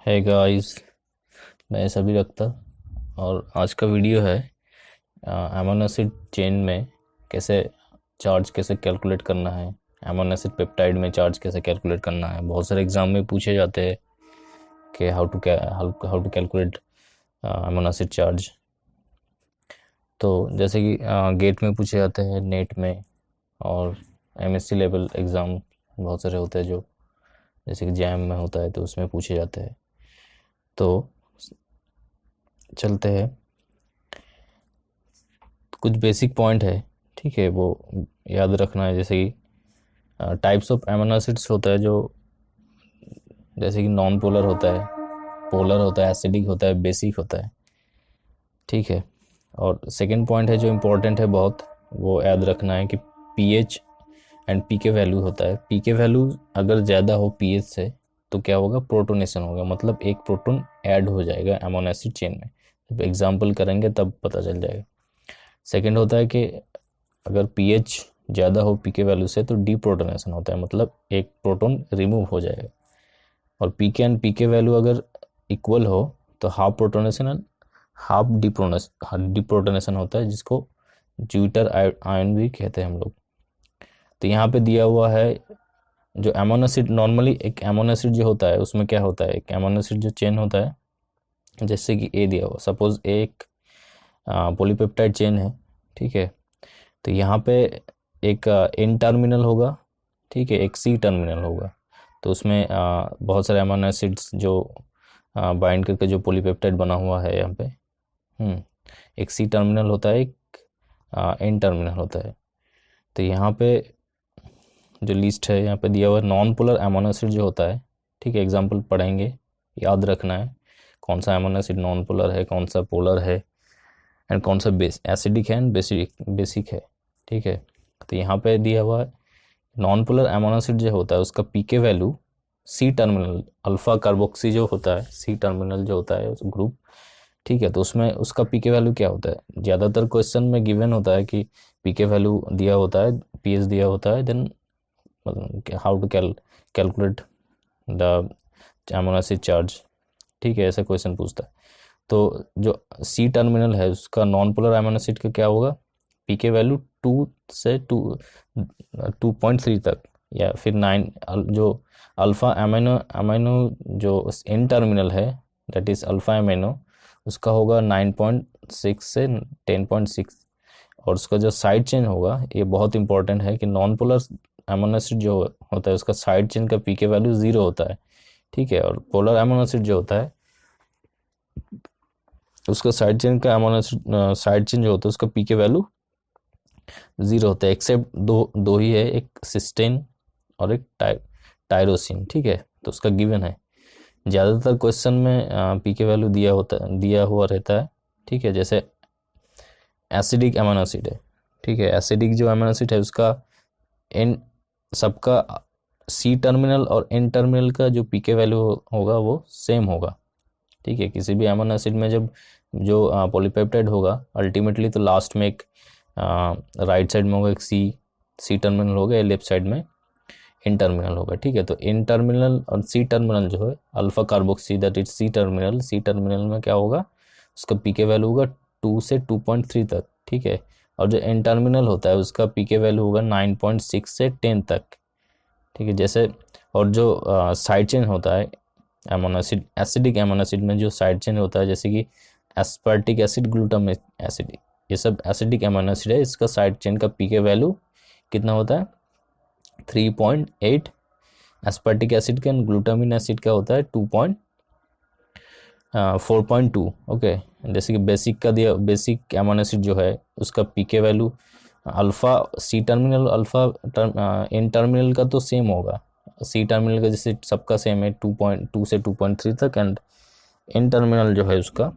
है गाइस। मैं सभी रखता और आज का वीडियो है अमीनो एसिड चेन में कैसे चार्ज कैसे कैलकुलेट करना है। अमीनो एसिड पेप्टाइड में चार्ज कैसे कैलकुलेट करना है, बहुत सारे एग्जाम में पूछे जाते हैं कि how to calculate amino acid charge. तो जैसे कि गेट में पूछे जाते हैं, नेट में, और एमएससी लेवल एग्ज़ाम बहुत सारे होते हैं जो जैसे कि जैम में होता है तो उसमें पूछे जाते हैं। तो चलते हैं, कुछ बेसिक पॉइंट है, ठीक है, वो याद रखना है। जैसे कि टाइप्स ऑफ अमीनो एसिड्स होता है जो जैसे कि नॉन पोलर होता है, पोलर होता है, एसिडिक होता है, बेसिक होता है, ठीक है। और सेकंड पॉइंट है जो इम्पोर्टेंट है बहुत, वो याद रखना है कि पीएच एंड पीके वैल्यू होता है। पीके वैल्यू अगर ज़्यादा हो पीएच से तो क्या होगा, प्रोटोनेशन होगा, मतलब एक प्रोटोन ऐड हो जाएगा अमीनो एसिड चेन में। जब एग्जाम्पल करेंगे तब पता चल जाएगा। सेकंड होता है कि अगर पीएच ज़्यादा हो पीके वैल्यू से तो डीप्रोटोनेशन होता है, मतलब एक प्रोटॉन रिमूव हो जाएगा। और पीके एंड पीके वैल्यू अगर इक्वल हो तो half protonation and half deprotonation होता है, जिसको ज्यूटर आयन भी कहते हैं हम लोग। तो यहाँ पे दिया हुआ है जो अमीनो एसिड, नॉर्मली एक अमीनो एसिड जो होता है उसमें क्या होता है, एक अमीनो एसिड जो चेन होता है, जैसे कि ए दिया हुआ, सपोज एक पॉलीपेप्टाइड चेन है, ठीक है। तो यहाँ पे एक एन टर्मिनल होगा, ठीक है, एक सी टर्मिनल होगा। तो उसमें बहुत सारे अमीनो एसिड्स जो बाइंड करके जो पॉलीपेप्टाइड बना हुआ है यहाँ पे, एक सी टर्मिनल होता है, एक एन टर्मिनल होता है। तो यहाँ पे जो लिस्ट है यहाँ पे दिया हुआ है, नॉन पोलर अमीनो एसिड जो होता है, ठीक है, एग्जाम्पल पढ़ेंगे, याद रखना है कौन सा अमीनो एसिड नॉन पोलर है, कौन सा पोलर है, एंड कौन सा एसिडिक है एंड बेसिक है, ठीक है। तो यहाँ पे दिया हुआ है नॉन पोलर अमीनो एसिड जो होता है उसका pK value C terminal, alpha carboxy जो होता है, सी टर्मिनल जो होता है उस ग्रुप, ठीक है। तो उसमें उसका पीके वैल्यू क्या होता है, ज़्यादातर क्वेश्चन में गिवन होता है कि पीके वैल्यू दिया होता है, पीएच दिया होता है, then how to calculate the amino acid charge, ठीक है, ऐसा क्वेश्चन पूछता है। तो जो सी टर्मिनल है उसका नॉन पोलर अमीनो एसिड का क्या होगा, पीके वैल्यू 2 से 2.3 तक, या फिर 9। जो अल्फा अमीनो अमीनो जो एन टर्मिनल है, दैट इज अल्फा अमीनो, उसका होगा 9.6 से 10.6। और उसका जो साइड चेन होगा, ये बहुत इंपॉर्टेंट है कि नॉन पोलर अमीनो एसिड जो होता है उसका साइड चेन का पीके वैल्यू 0 होता है, ठीक है। और पोलर अमीनो एसिड जो होता है उसका साइड चेन का अमीनो एसिड साइड चेन जो होता है उसका पीके वैल्यू 0 होता है, एक्सेप्ट दो ही है, एक सिस्टेन और एक टायरोसिन, ठीक है। तो उसका गिवन है, ज़्यादातर क्वेश्चन में पीके वैल्यू दिया हुआ रहता है, ठीक है। जैसे एसिडिक अमीनो एसिड है, ठीक है, एसिडिक जो अमीनो एसिड है उसका एन सबका सी टर्मिनल और एन टर्मिनल का जो पीके वैल्यू होगा वो सेम होगा, ठीक है। किसी भी अमीनो एसिड में जब जो पॉलीपेप्टाइड होगा अल्टीमेटली, तो लास्ट में एक राइट साइड में होगा एक सी टर्मिनल होगा, लेफ्ट साइड में एन टर्मिनल होगा, ठीक है। तो एन टर्मिनल और सी टर्मिनल जो है alpha carboxy, that is C terminal में क्या होगा, उसका पीके वैल्यू होगा 2 से 2.3 तक, ठीक है। और जो एन टर्मिनल होता है उसका पीके वैल्यू होगा 9.6 से 10 तक, ठीक है। जैसे और जो साइड चेन होता है amino acid, acidic amino acid में जो साइड चेन होता है, जैसे कि एस्पार्टिक एसिड, ग्लूटामिक एसिड, ये सब एसिडिक अमीनो एसिड है, इसका साइड चेन का पीके वैल्यू कितना होता है, 3.8। एस्पार्टिक एसिड का एंड ग्लूटामिन एसिड का होता है 4.2, ओके। जैसे कि बेसिक का दिया, बेसिक अमीनो एसिड जो है उसका pK value alpha C terminal alpha N terminal का तो सेम होगा, सी टर्मिनल का जैसे सबका सेम है 2.2 से 2.3 तक, एंड एन टर्मिनल जो है उसका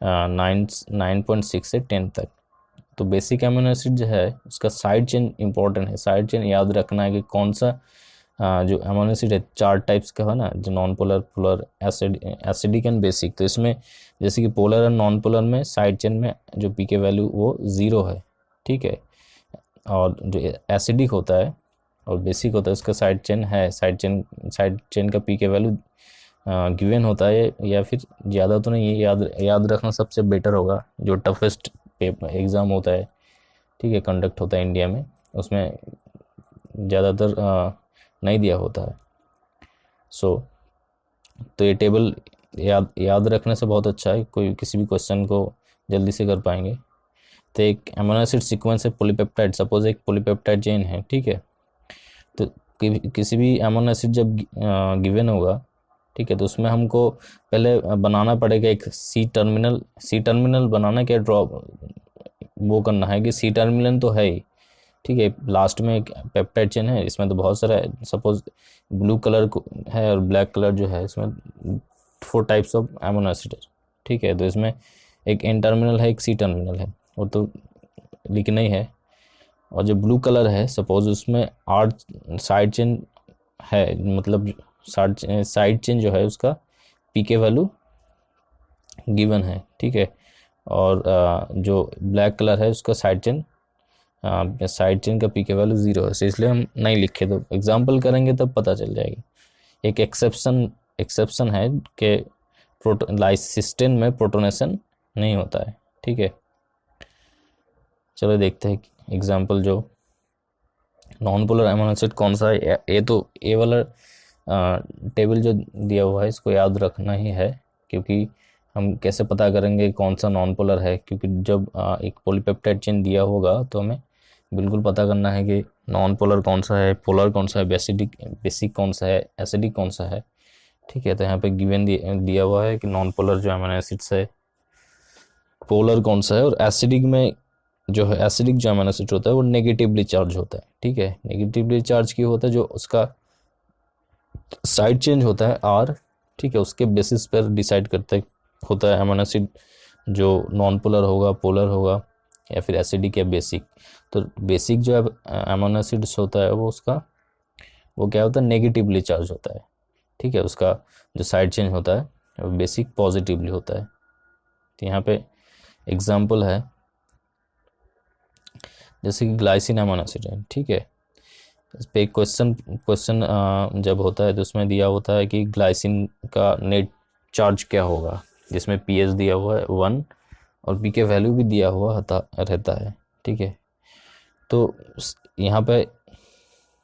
9.6 से 10 तक। तो बेसिक अमीनो एसिड जो है उसका साइड चेन इंपॉर्टेंट है, साइड चेन याद रखना है कि कौन सा जो अमीनो एसिड है, 4 टाइप्स का है ना, जो non polar, polar, acidic and basic. तो इसमें जैसे कि पोलर एंड नॉन पोलर में साइड चेन में जो पीके वैल्यू वो 0 है, ठीक है। और जो एसिडिक होता है और बेसिक होता है उसका साइड चेन है, साइड चेन का पीके वैल्यू गिवन होता है, या फिर ज़्यादा तो नहीं है, याद याद रखना सबसे बेटर होगा। जो टफेस्ट पेपर एग्ज़ाम होता है, ठीक है, कंडक्ट होता है इंडिया में, उसमें ज़्यादातर नहीं दिया होता है। तो ये टेबल याद रखने से बहुत अच्छा है, कोई किसी भी क्वेश्चन को जल्दी से कर पाएंगे। तो एक अमीनो एसिड सीक्वेंस है पॉलीपेप्टाइड, सपोज एक पॉलीपेप्टाइड चेन है, ठीक है। तो किसी भी अमीनो एसिड जब गिवन होगा, ठीक है, तो उसमें हमको पहले बनाना पड़ेगा एक सी टर्मिनल बनाना, क्या ड्रॉप वो करना है कि सी टर्मिनल तो है ही, ठीक है। लास्ट में एक पेप्टाइड चेन है, इसमें तो बहुत सारा है, सपोज ब्लू कलर है और ब्लैक कलर जो है, इसमें 4 टाइप्स ऑफ अमीनो एसिड है, ठीक है। तो इसमें एक एन टर्मिनल है, एक सी टर्मिनल है, वो तो लिखना ही है। और जो ब्लू कलर है, सपोज उसमें 8 साइड चेन है, मतलब साइड चेन जो है उसका पीके वैल्यू गिवन है, ठीक है। और जो ब्लैक कलर है उसका साइड चेन का पीके वैल्यू 0 है, तो इसलिए हम नहीं लिखे। तो एग्जाम्पल करेंगे तब पता चल जाएगी। एक एक्सेप्शन है कि लाइसिस्टीन में प्रोटोनेशन नहीं होता है, ठीक है। चलो देखते हैं एग्जाम्पल। जो नॉन पोलर अमीनो एसिड कौन सा है, ये तो ए वाला टेबल जो दिया हुआ है इसको याद रखना ही है, क्योंकि हम कैसे पता करेंगे कौन सा नॉन पोलर है, क्योंकि जब एक पॉलीपेप्टाइड चेन दिया होगा तो हमें बिल्कुल पता करना है कि नॉन पोलर कौन सा है, पोलर कौन सा है, बेसिक कौन सा है, एसिडिक कौन सा है, ठीक है। तो यहाँ पे गिवन दिया हुआ है कि नॉन पोलर जो अमीनो एसिड्स है, पोलर कौन सा है। और एसिडिक में जो है, एसिडिक जो अमीनो एसिड होता है वो नेगेटिवली चार्ज होता है, ठीक है। नेगेटिवली चार्ज क्यों होता है? जो उसका साइड चेंज होता है आर, ठीक है, उसके बेसिस पर डिसाइड करते होता है अमीनो एसिड जो नॉन पोलर होगा, पोलर होगा, या फिर एसिडिक या बेसिक। तो बेसिक जो अमीनो एसिड्स होता है वो क्या होता है, नेगेटिवली चार्ज होता है, ठीक है। उसका जो साइड चेंज होता है वो बेसिक पॉजिटिवली होता है। तो यहाँ पे एग्जाम्पल है, जैसे कि ग्लाइसिन अमीनो एसिड है, ठीक है। इस पे एक क्वेश्चन जब होता है तो उसमें दिया होता है कि ग्लाइसिन का नेट चार्ज क्या होगा, जिसमें पीएच दिया हुआ है 1 और पी के वैल्यू भी दिया हुआ रहता है, ठीक है। तो यहाँ पे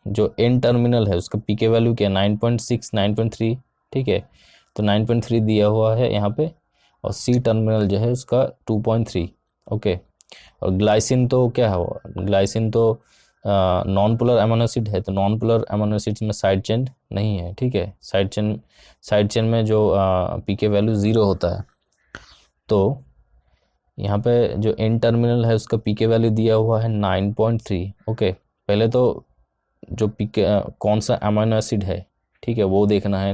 जो एन टर्मिनल है उसका पी के वैल्यू क्या है, 9.6 9.3, ठीक है। तो 9.3 दिया हुआ है यहाँ पे, और सी टर्मिनल जो है उसका 2.3, ओके। और ग्लाइसिन तो क्या है, ग्लाइसिन तो नॉन पोलर अमीनो एसिड है, तो नॉन पोलर अमीनो एसिड्स में साइड चेन नहीं है, ठीक है। साइड चेन में जो पीके वैल्यू 0 होता है। तो यहाँ पे जो एन टर्मिनल है उसका पीके वैल्यू दिया हुआ है 9.3, ओके। पहले तो जो पीके कौन सा अमीनो एसिड है, ठीक है, वो देखना है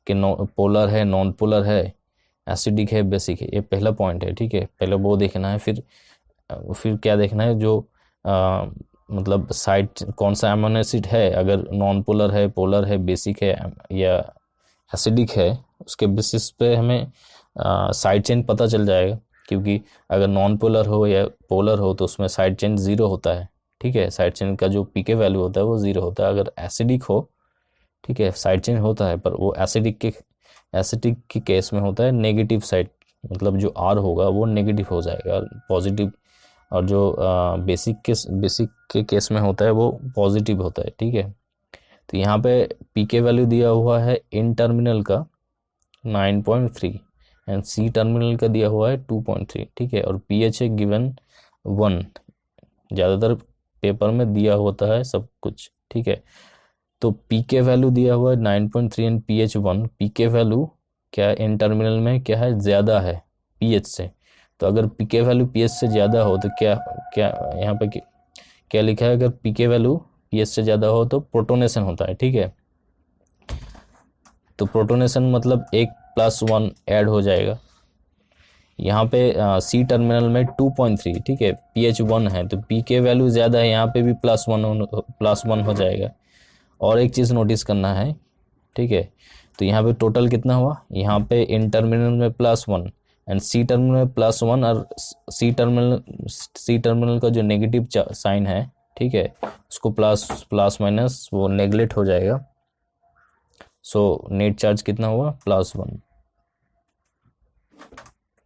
कि पोलर है, नॉन पोलर है, एसिडिक है, बेसिक है, ये पहला पॉइंट है, ठीक है। पहले वो देखना है, फिर क्या देखना है, जो मतलब साइड कौन सा अमीनो एसिड है, अगर नॉन पोलर है, पोलर है, बेसिक है या एसिडिक है, उसके बेसिस पे हमें साइड चेन पता चल जाएगा। क्योंकि अगर नॉन पोलर हो या पोलर हो तो उसमें साइड चेन 0 होता है, ठीक है। साइड चेन का जो पीके वैल्यू होता है वो 0 होता है। अगर एसिडिक हो, ठीक है, साइड चेन होता है, पर वो एसिडिक के केस में होता है नेगेटिव साइड, मतलब जो आर होगा वो नेगेटिव हो जाएगा, पॉजिटिव। और जो बेसिक के केस में होता है वो पॉजिटिव होता है, ठीक है। तो यहाँ पे पीके वैल्यू दिया हुआ है इन टर्मिनल का 9.3 एंड सी टर्मिनल का दिया हुआ है 2.3, ठीक है। और पीएच है गिवन 1, ज़्यादातर पेपर में दिया होता है सब कुछ, ठीक है। तो पीके वैल्यू दिया हुआ है 9.3 एंड पीएच 1। पीके वैल्यू क्या है, इन टर्मिनल में क्या है, ज़्यादा है पीएच से। तो अगर पीके वैल्यू पीएच से ज़्यादा हो तो क्या क्या यहाँ पे क्या लिखा है, अगर पीके वैल्यू पीएच से ज़्यादा हो तो प्रोटोनेशन होता है, ठीक है। तो प्रोटोनेशन मतलब 1+1 ऐड हो जाएगा। यहाँ पे सी टर्मिनल में 2.3, ठीक है, पीएच 1 है, तो पी के वैल्यू ज़्यादा है, यहाँ पे भी +1 हो जाएगा। और एक चीज़ नोटिस करना है, ठीक है। तो यहाँ पे टोटल कितना हुआ, यहाँ पे इन टर्मिनल में +1 एंड सी टर्मिनल में +1, और सी टर्मिनल का जो नेगेटिव साइन है, ठीक है, उसको प्लस माइनस वो नेगलेक्ट हो जाएगा। सो नेट चार्ज कितना हुआ, +1।